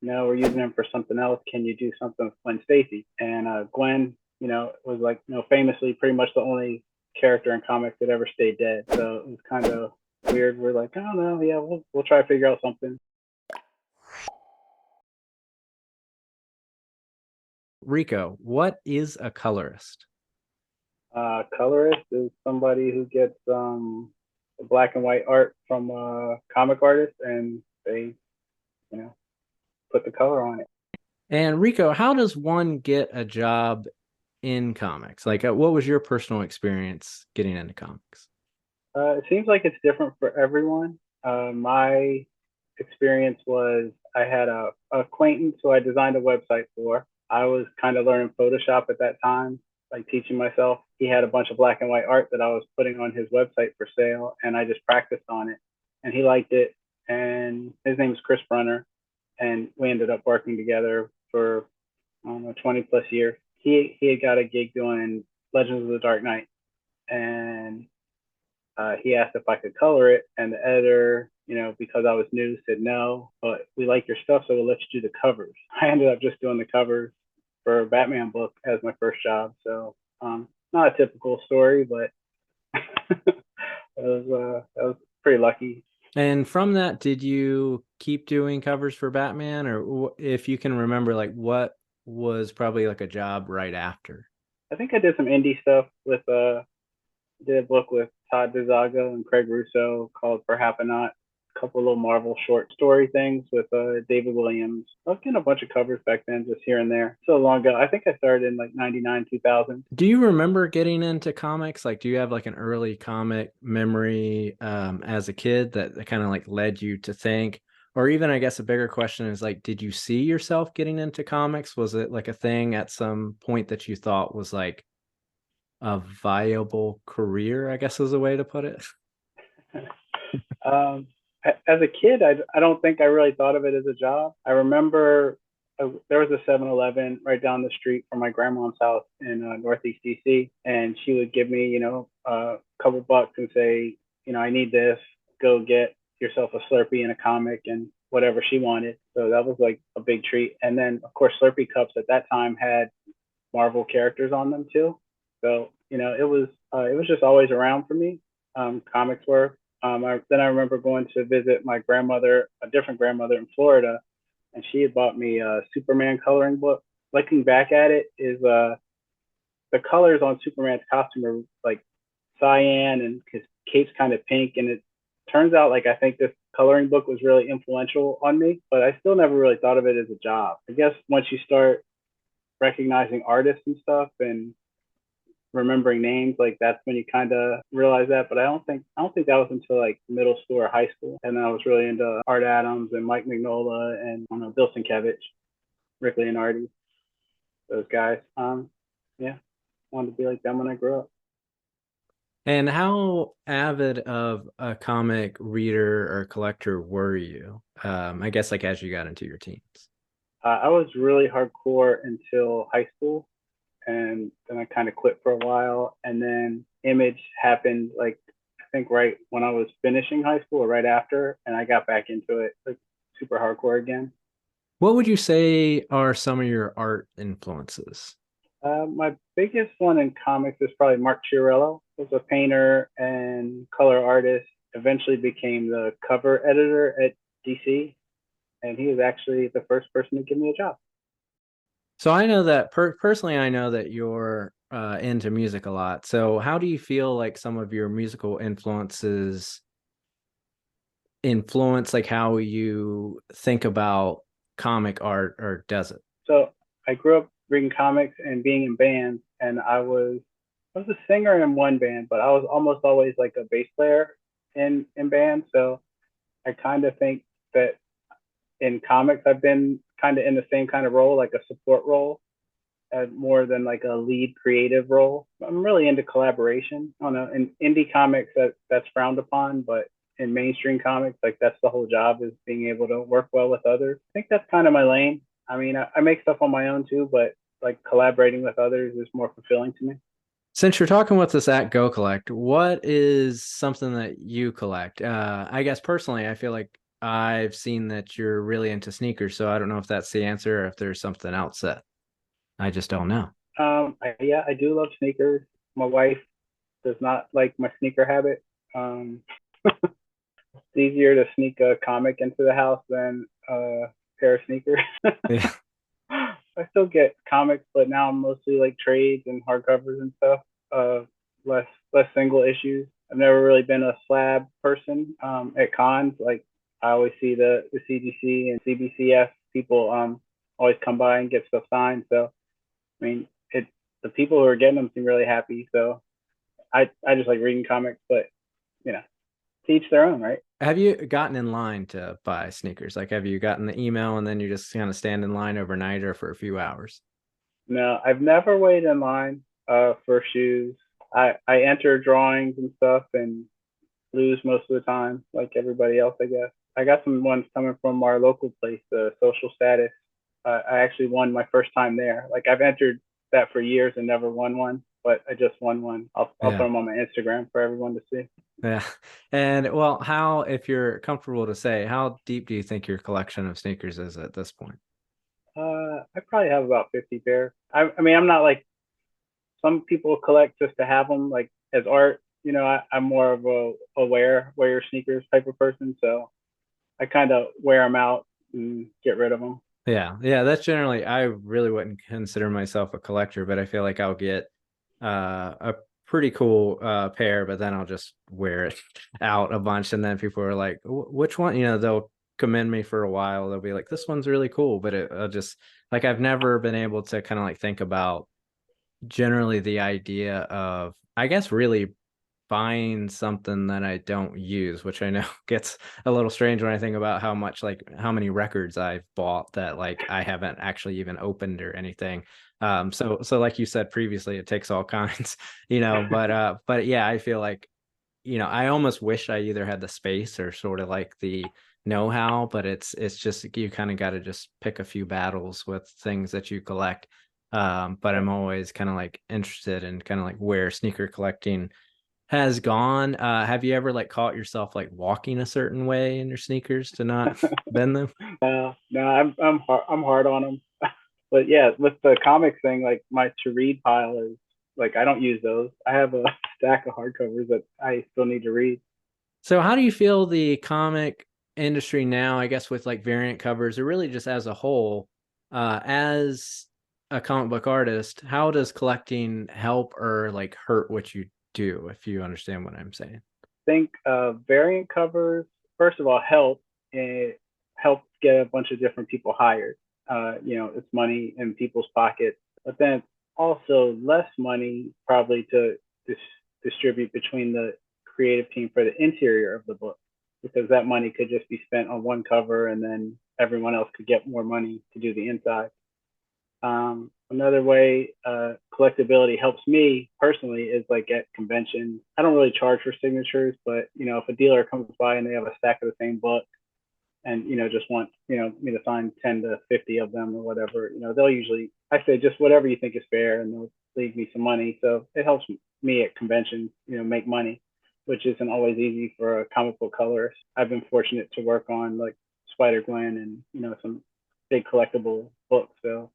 we're using him for something else. Can you do something with Gwen Stacy? And Gwen, was like, famously pretty much the only character in comics that ever stayed dead. So it was kind of weird. We're like, oh no, yeah, we'll try to figure out something. Rico, what is a colorist? Colorist is somebody who gets black and white art from comic artists, and they, you know, put the color on it. And Rico, how does one get a job in comics? Like, what was your personal experience getting into comics? It seems like it's different for everyone. My experience was I had a acquaintance who I designed a website for. I was kind of learning Photoshop at that time, like teaching myself. He had a bunch of black and white art that I was putting on his website for sale, and I just practiced on it. And he liked it. And his name is Chris Brunner, and we ended up working together for, I don't know, 20 plus years. He had got a gig doing Legends of the Dark Knight, and he asked if I could color it, and the editor, because I was new, said no, but we like your stuff, so we'll let you do the covers. I ended up just doing the covers for a Batman book as my first job. So not a typical story, but I was pretty lucky. And from that, did you keep doing covers for Batman, or if you can remember, like what was probably like a job right after? I think I did some indie stuff with did a book with Todd DeZaga and Craig Russo called For Half a Knot. A couple little Marvel short story things with David Williams. I was getting a bunch of covers back then, just here and there. So long ago. I think I started in like 99, 2000. Do you remember getting into comics? Like, do you have like an early comic memory as a kid that kind of like led you to think? Or even, I guess, a bigger question is like, did you see yourself getting into comics? Was it like a thing at some point that you thought was like a viable career, I guess is a way to put it? um, as a kid, I don't think I really thought of it as a job. I remember there was a 7-Eleven right down the street from my grandma's house in Northeast DC, and she would give me, a couple bucks and say, I need this. Go get yourself a Slurpee and a comic and whatever she wanted. So that was like a big treat. And then, of course, Slurpee cups at that time had Marvel characters on them too. So it was just always around for me. Comics were. Then I remember going to visit my grandmother, a different grandmother in Florida, and she had bought me a Superman coloring book. Looking back at it, is the colors on Superman's costume are like cyan, and his cape's kind of pink, and it turns out like I think this coloring book was really influential on me, but I still never really thought of it as a job. I guess once you start recognizing artists and stuff and remembering names, like that's when you kind of realize that. But I don't think that was until like middle school or high school, and I was really into Art Adams and Mike Mignola and, I don't know, Bill Sienkiewicz, Rick Leonardi, those guys. Yeah, wanted to be like them when I grew up. And how avid of a comic reader or collector were you? I guess like as you got into your teens. I was really hardcore until high school, and then I kind of quit for a while, and then Image happened, like I think right when I was finishing high school or right after, and I got back into it like super hardcore again. What would you say are some of your art influences? My biggest one in comics is probably Mark Chiarello. He was a painter and color artist. Eventually became the cover editor at DC, and he was actually the first person to give me a job. So I know that personally, I know that you're into music a lot. So how do you feel like some of your musical influences influence like how you think about comic art, or does it? So I grew up reading comics and being in bands, and I was a singer in one band, but I was almost always like a bass player in bands. So I kind of think that in comics I've been kind of in the same kind of role, like a support role, more than like a lead creative role. I'm really into collaboration. I don't know, in indie comics that's frowned upon, but in mainstream comics, like that's the whole job, is being able to work well with others. I think that's kind of my lane. I mean, I make stuff on my own too, but like collaborating with others is more fulfilling to me. Since you're talking with us at GoCollect, what is something that you collect? I guess personally, I feel like I've seen that you're really into sneakers, so I don't know if that's the answer or if there's something else that I just don't know. Yeah, I do love sneakers. My wife does not like my sneaker habit. Um, it's easier to sneak a comic into the house than a pair of sneakers. Yeah. I still get comics, but now I'm mostly like trades and hardcovers and stuff. Uh, less single issues. I've never really been a slab person. At cons, like I always see the CGC and CBCF people always come by and get stuff signed. So I mean, it the people who are getting them seem really happy. So I just like reading comics, but you know, to each their own, right? Have you gotten in line to buy sneakers? Like, have you gotten the email and then you just kind of stand in line overnight or for a few hours? No, I've never waited in line for shoes. I enter drawings and stuff and lose most of the time, like everybody else, I guess. I got some ones coming from our local place, the Social Status. I actually won my first time there. Like I've entered that for years and never won one, but I just won one. I'll put Yeah. them on my Instagram for everyone to see. Yeah. And well, how, if you're comfortable to say, how deep do you think your collection of sneakers is at this point? I probably have about 50 pairs. I mean, I'm not like some people collect just to have them, like as art. You know, I'm more of a wear your sneakers type of person, so I kind of wear them out and get rid of them. Yeah. Yeah. That's generally, I really wouldn't consider myself a collector, but I feel like I'll get a pretty cool pair, but then I'll just wear it out a bunch. And then people are like, which one? You know, they'll commend me for a while. They'll be like, this one's really cool. But I'll just, like, I've never been able to kind of like think about generally the idea of, I guess, really buying something that I don't use, which I know gets a little strange when I think about how much, like, how many records I've bought that like I haven't actually even opened or anything. So like you said previously, it takes all kinds, but yeah, I feel like, I almost wish I either had the space or sort of like the know-how, but it's just you kind of got to just pick a few battles with things that you collect. But I'm always kind of like interested in kind of like where sneaker collecting has gone. Have you ever like caught yourself like walking a certain way in your sneakers to not bend them? No, I'm hard on them. But yeah, with the comics thing, like my to read pile is like I don't use those. I have a stack of hardcovers that I still need to read. So how do you feel the comic industry now, I guess with like variant covers or really just as a whole, as a comic book artist, how does collecting help or like hurt what you do, if you understand what I'm saying? Think variant covers first of all help. It helps get a bunch of different people hired. It's money in people's pockets, but then also less money probably to dis- distribute between the creative team for the interior of the book, because that money could just be spent on one cover and then everyone else could get more money to do the inside. Another way collectability helps me personally is like at conventions. I don't really charge for signatures, but if a dealer comes by and they have a stack of the same book and just want me to sign 10 to 50 of them or whatever, they'll usually I say just whatever you think is fair, and they'll leave me some money. So it helps me at conventions, make money, which isn't always easy for a comic book colorist. I've been fortunate to work on like Spider-Gwen and some big collectible books, so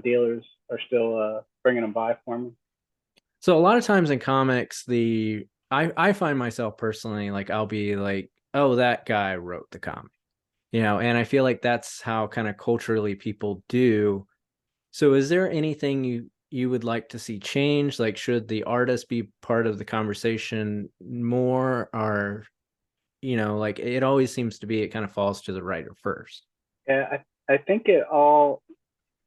dealers are still bringing them by for me. So a lot of times in comics, I find myself personally like I'll be like, oh, that guy wrote the comic, and I feel like that's how kind of culturally people do. So is there anything you would like to see change? Like, should the artist be part of the conversation more, or like it always seems to be it kind of falls to the writer first. Yeah, I think it all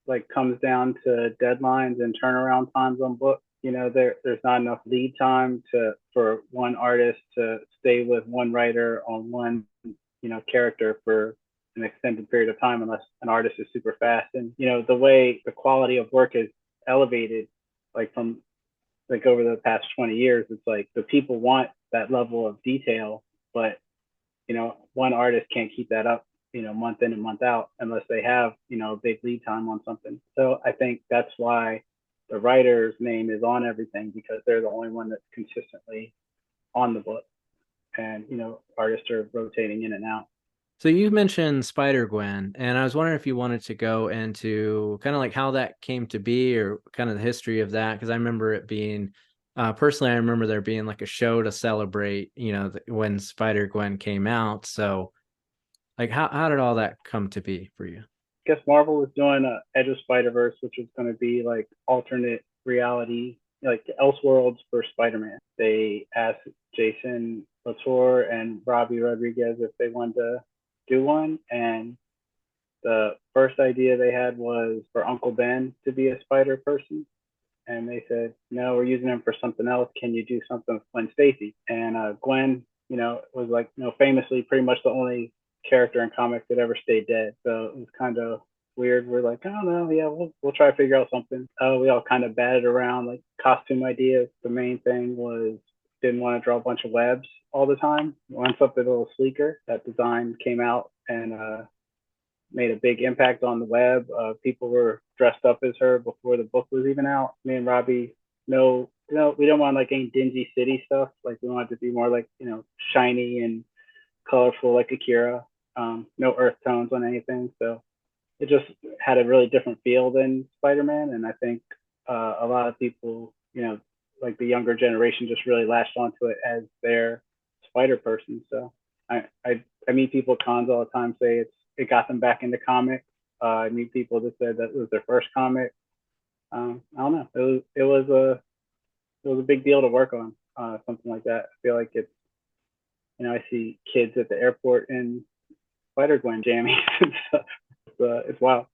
like comes down to deadlines and turnaround times on books. There's not enough lead time for one artist to stay with one writer on one character for an extended period of time unless an artist is super fast. And the way the quality of work is elevated, like from like over the past 20 years, it's like the people want that level of detail, but one artist can't keep that up, month in and month out unless they have, a big lead time on something. So I think that's why the writer's name is on everything, because they're the only one that's consistently on the book. And, artists are rotating in and out. So you mentioned Spider-Gwen, and I was wondering if you wanted to go into kind of like how that came to be or kind of the history of that, because I remember it being, personally, I remember there being like a show to celebrate, when Spider-Gwen came out. So like how did all that come to be for you? Guess Marvel was doing a Edge of Spider-Verse, which was going to be like alternate reality, like Elseworlds for Spider-Man. They asked Jason Latour and Robbie Rodriguez if they wanted to do one, and the first idea they had was for Uncle Ben to be a spider person, and they said, "No, we're using him for something else. Can you do something with Gwen Stacy?" And Gwen, was like, famously pretty much the only character in comics that ever stayed dead. So it was kind of weird. We're like, "Oh no, yeah, we'll try to figure out something." We all kind of batted around like costume ideas. The main thing was didn't want to draw a bunch of webs all the time. We wanted something a little sleeker. That design came out and made a big impact on the web. People were dressed up as her before the book was even out. Me and Robbie, we don't want like any dingy city stuff. Like we want it to be more like shiny and colorful like Akira. No earth tones on anything. So it just had a really different feel than Spider-Man, and I think a lot of people, like the younger generation, just really latched onto it as their Spider person. So I meet people at cons all the time say it got them back into comics. I meet people that said that was their first comic. I don't know. It was a big deal to work on something like that. I feel like it's I see kids at the airport in Spider-Gwen jammies. It's wild.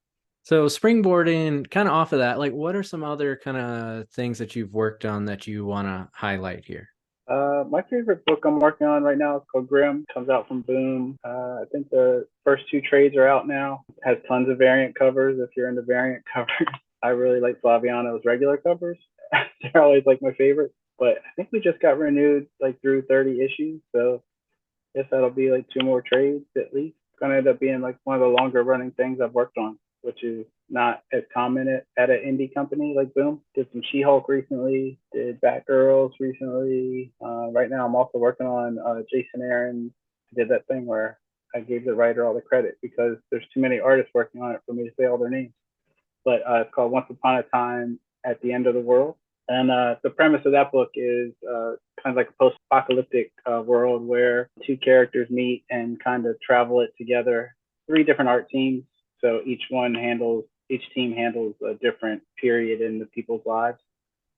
So springboarding kind of off of that, like what are some other kind of things that you've worked on that you want to highlight here? My favorite book I'm working on right now is called Grimm. Comes out from Boom. I think the first two trades are out now. It has tons of variant covers if you're into variant covers. I really like Flaviano's regular covers. They're always like my favorite. But I think we just got renewed like through 30 issues. So I guess that'll be like two more trades at least. It's gonna end up being like one of the longer running things I've worked on, which is not as common at an indie company like Boom. Did some She-Hulk recently, did Batgirls recently. Right now I'm also working on Jason Aaron. I did that thing where I gave the writer all the credit because there's too many artists working on it for me to say all their names. But it's called Once Upon a Time at the End of the World. And the premise of that book is kind of like a post-apocalyptic world where two characters meet and kind of travel it together. Three different art teams, so each team handles a different period in the people's lives.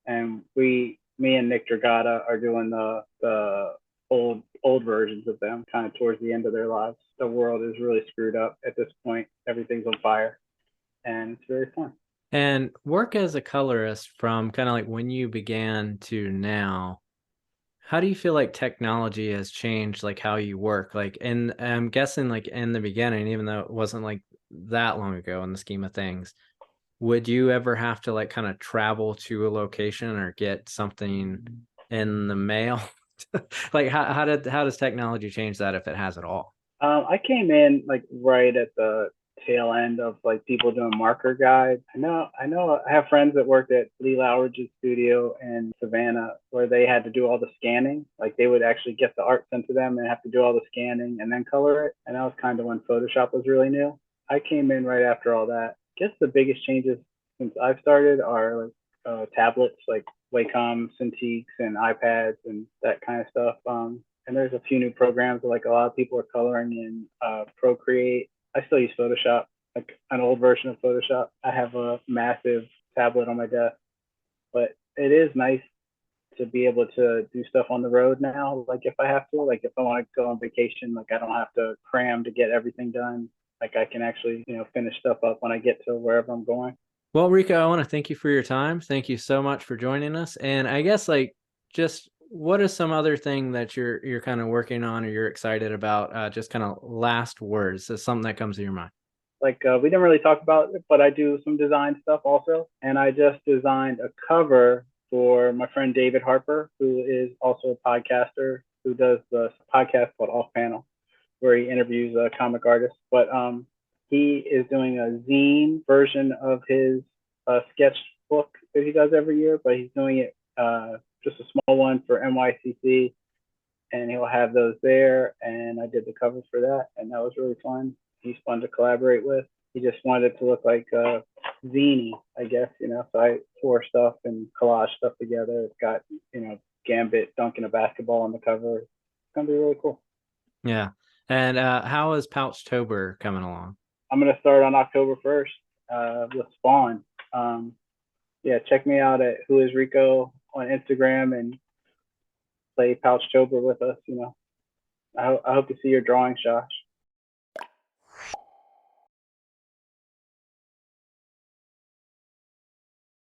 And me and Nick Dragata are doing the old versions of them, kind of towards the end of their lives. The world is really screwed up at this point. Everything's on fire, and it's very fun. And work as a colorist from kind of like when you began to now, how do you feel like technology has changed like how you work? Like, and I'm guessing like in the beginning, even though it wasn't like that long ago in the scheme of things, would you ever have to like kind of travel to a location or get something in the mail? Like how does technology change that if it has at all? I came in like right at the tail end of like people doing marker guides. I have friends that worked at Lee Lowridge's studio in Savannah where they had to do all the scanning. Like they would actually get the art sent to them and have to do all the scanning and then color it. And that was kind of when Photoshop was really new. I came in right after all that. I guess the biggest changes since I've started are like tablets like Wacom, Cintiqs, and iPads and that kind of stuff. And there's a few new programs like a lot of people are coloring in Procreate. I still use Photoshop, like an old version of Photoshop. I have a massive tablet on my desk, but it is nice to be able to do stuff on the road now. Like if I have to, like if I want to go on vacation, like I don't have to cram to get everything done. Like I can actually, finish stuff up when I get to wherever I'm going. Well, Rico, I want to thank you for your time. Thank you so much for joining us. And I guess like just what is some other thing that you're kind of working on or you're excited about? Just kind of last words, so something that comes to your mind. Like we didn't really talk about it, but I do some design stuff also. And I just designed a cover for my friend David Harper, who is also a podcaster who does the podcast called Off Panel, where he interviews comic artists. But he is doing a zine version of his sketch book that he does every year, but he's doing it just a small one for NYCC. and he'll have those there. And I did the covers for that, and that was really fun. He's fun to collaborate with. He just wanted it to look like zany, I guess, you know. So I tore stuff and collage stuff together. It's got, you know, Gambit dunking a basketball on the cover. It's gonna be really cool. Yeah. And how is Pouchtober coming along? I'm gonna start on October 1st with Spawn. Yeah, check me out at Who Is Rico on Instagram and play Pouchtober with us. You know, I hope to see your drawings, Josh.